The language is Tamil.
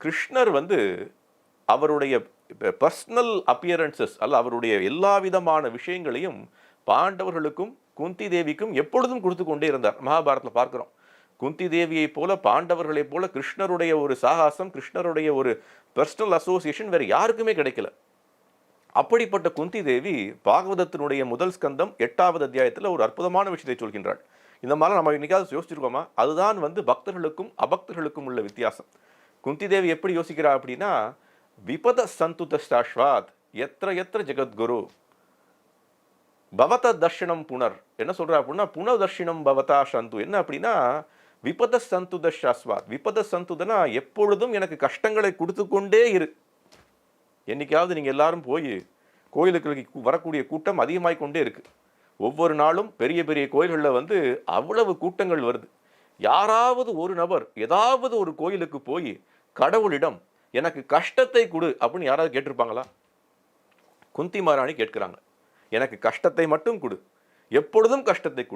கிருஷ்ணர் வந்து அவருடைய பர்சனல் அப்பியரன்சஸ் அல்ல அவருடைய எல்லா விதமான விஷயங்களையும் பாண்டவர்களுக்கும் குந்தி தேவிக்கும் எப்பொழுதும் கொடுத்து கொண்டே இருந்தார். மகாபாரதத்தில் பார்க்கிறோம். குந்தி தேவியை போல பாண்டவர்களை போல கிருஷ்ணருடைய ஒரு சாகாசம், கிருஷ்ணருடைய ஒரு பர்சனல் அசோசியேஷன் வேற யாருக்குமே கிடைக்கல. அப்படிப்பட்ட குந்தி தேவி பாகவதத்தினுடைய முதல் ஸ்கந்தம் 8வது அத்தியாயத்தில் ஒரு அற்புதமான விஷயத்தை சொல்கின்றாள். இந்த மாதிரி நம்ம இன்னைக்காவது யோசிச்சிருக்கோமா? அதுதான் வந்து பக்தர்களுக்கும் அபக்தர்களுக்கும் உள்ள வித்தியாசம். குந்தி தேவி எப்படி யோசிக்கிறா அப்படின்னா, விபத சந்துத சாஸ்வாத் எத்திர எத்திர ஜெகத்குரு பவத தர்ஷனம் புனர். என்ன சொல்றா அப்படின்னா, புனதர்ஷனம் பவதா சந்து. என்ன அப்படின்னா, விபத சந்துத சாஸ்வாத். விபத சந்துதனா எப்பொழுதும் எனக்கு கஷ்டங்களை கொடுத்து கொண்டே இரு. என்னைக்காவது நீங்க எல்லாரும் போய் கோயிலுக்கு வரக்கூடிய கூட்டம் அதிகமாகிக் கொண்டே இருக்கு. ஒவ்வொரு நாளும் பெரிய பெரிய கோயில்களில் வந்து அவ்வளவு கூட்டங்கள் வருது. யாராவது ஒரு நபர் ஏதாவது ஒரு கோயிலுக்கு போய் கடவுளிடம் எனக்கு கஷ்டத்தை கொடு அப்படின்னு யாராவது கேட்டிருப்பாங்களா? குந்தி மகாராணி கேட்கிறாங்க, எனக்கு கஷ்டத்தை மட்டும் கொடு, எப்பொழுதும் கஷ்டத்தை கொடு.